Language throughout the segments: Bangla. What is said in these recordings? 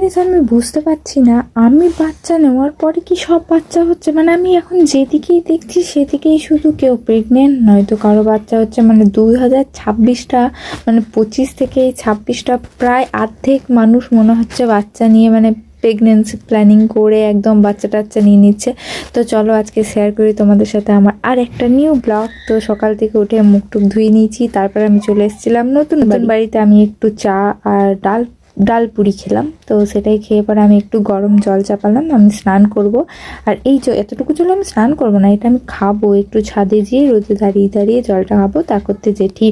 জিনিস আমি বুঝতে পারছি না, আমি বাচ্চা নেওয়ার পরে কি সব বাচ্চা হচ্ছে? মানে আমি এখন যেদিকেই দেখছি সেদিকেই শুধু কেউ প্রেগনেন্ট নয়তো কারো বাচ্চা হচ্ছে। মানে 2026টা, মানে 25 থেকে 26টা প্রায় অর্ধেক মানুষ মনে হচ্ছে বাচ্চা নিয়ে মানে প্রেগনেন্সি প্ল্যানিং করে একদম বাচ্চা টাচ্চা নিয়ে নিচ্ছে। তো চলো আজকে শেয়ার করি তোমাদের সাথে আমার আর একটা নিউ ব্লগ। তো সকাল থেকে উঠে মুখ টুক ধুয়ে নিয়েছি, তারপরে আমি চলে এসেছিলাম নতুন বাড়িতে। আমি একটু চা আর ডাল পুরি খেলাম, তো সেটাই খেয়ে পরে আমি একটু গরম জল চাপালাম, আমি স্নান করব। আর এই এতটুকু জলে আমি স্নান করব না, এটা আমি খাবো একটু ছাদে যেয়ে, রোদে দাঁড়িয়ে দাঁড়িয়ে জলটা খাবো। তার করতে জেঠি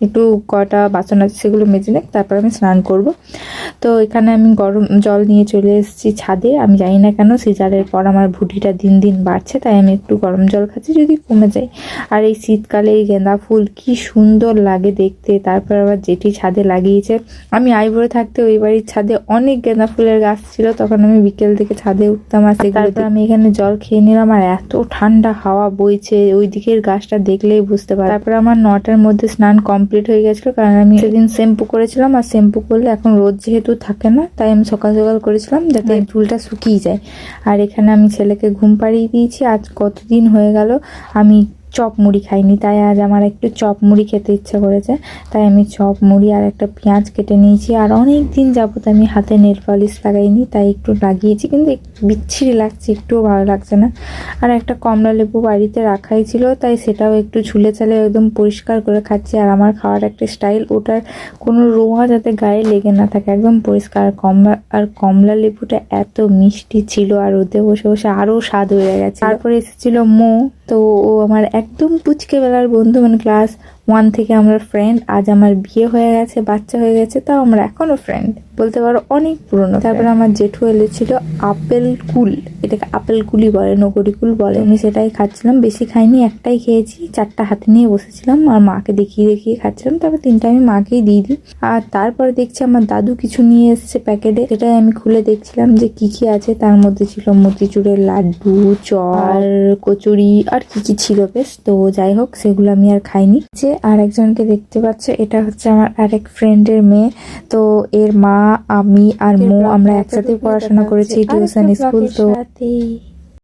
একটু কটা বাসন আছে সেগুলো মেজে নেক, তারপর আমি স্নান করব। তো এখানে আমি গরম জল নিয়ে চলে এসেছি ছাদে। আমি জানি না কেন সিজারের পর আমার ভুঁড়িটা দিন দিন বাড়ছে, তাই আমি একটু গরম জল খাচ্ছি যদি কমে যায়। আর এই শীতকালে এই গেঁদা ফুল কি সুন্দর লাগে দেখতে। তারপর আবার যেটি ছাদে লাগিয়েছে, আমি আইবুড়ো থাকতে ওই বাড়ির ছাদে অনেক গেঁদা ফুলের গাছ ছিল, তখন আমি বিকেল থেকে ছাদে উঠতাম। আর তারপর আমি এখানে জল খেয়ে নিলাম, আর এত ঠান্ডা হাওয়া বইছে, ওই দিকের গাছটা দেখলেই বুঝতে পারি। তারপর আমার 9টার মধ্যে স্নান কমপ্লিট হয়ে গেছিলো, কারণ আমি সেদিন শ্যাম্পু করেছিলাম, আর শ্যাম্পু করলে এখন রোদ যেহেতু থাকে না, তাই আমি সকাল সকাল করেছিলাম যাতে চুলটা শুকিয়ে যায়। আর এখানে আমি ছেলেকে ঘুম পাড়িয়ে দিয়েছি। আজ কতদিন হয়ে গেল আমি চপ মুড়ি খাইনি, তাই আজ আমার একটু চপ মুড়ি খেতে ইচ্ছা করেছে, তাই আমি চপ মুড়ি আর একটা পেঁয়াজ কেটে নিয়েছি। আর অনেক দিন যাবত আমি হাতে নেল পলিশ লাগাইনি, তাই একটু লাগিয়েছি, কিন্তু বিচ্ছিরি লাগছে, একটুও ভালো লাগছে না। আর একটা কমলা লেবু বাড়িতে রাখাই ছিল, তাই সেটাও একটু ছুলে চালে একদম পরিষ্কার করে খাচ্ছি। আর আমার খাওয়ার একটা স্টাইল, ওটার কোনো রোঁয়া যাতে গায়ে লেগে না থাকে, একদম পরিষ্কার। কমলা লেবুটা এত মিষ্টি ছিল, আর ওতে বসে বসে আরও স্বাদ হয়ে গেছে। তারপরে এসেছিল মো, তো ও আমার একদম পুচকে বেলার বন্ধু, মানে ক্লাস 1 থেকে আমরা ফ্রেন্ড। আজ আমার বিয়ে হয়ে গেছে, বাচ্চা হয়ে গেছে, তাও আমরা এখনো ফ্রেন্ড বলতে পারো, অনেক পুরনো। তারপরে আমার জেঠু এলেছিল আপেল কুল, এটাকে আপেল কুলই বলে, নগরি কুল বলে। আমি সেটাই খাচ্ছিলাম, বেশি খাইনি, একটাই খেয়েছি। 4টা হাতে নিয়ে বসেছিলাম আর মাকে দেখিয়ে দেখিয়ে খাচ্ছিলাম, তারপর 3টা আমি মাকেই দিয়ে দিই। আর তারপরে দেখছি আমার দাদু কিছু নিয়ে এসছে প্যাকেটে, সেটাই আমি খুলে দেখছিলাম যে কি কি আছে। তার মধ্যে ছিল মতিচুরের লাড্ডু, চপ, কচুরি, আর কি কি ছিল বেশ। তো যাই হোক, সেগুলো আমি আর খাইনি। যে আর একজনকে দেখতে পাচ্ছ, এটা হচ্ছে আমার আরেক ফ্রেন্ডের মেয়ে। তো এর মা, আমি আর মো আমরা একসাথে পড়াশোনা করেছি টিউশন স্কুল। তো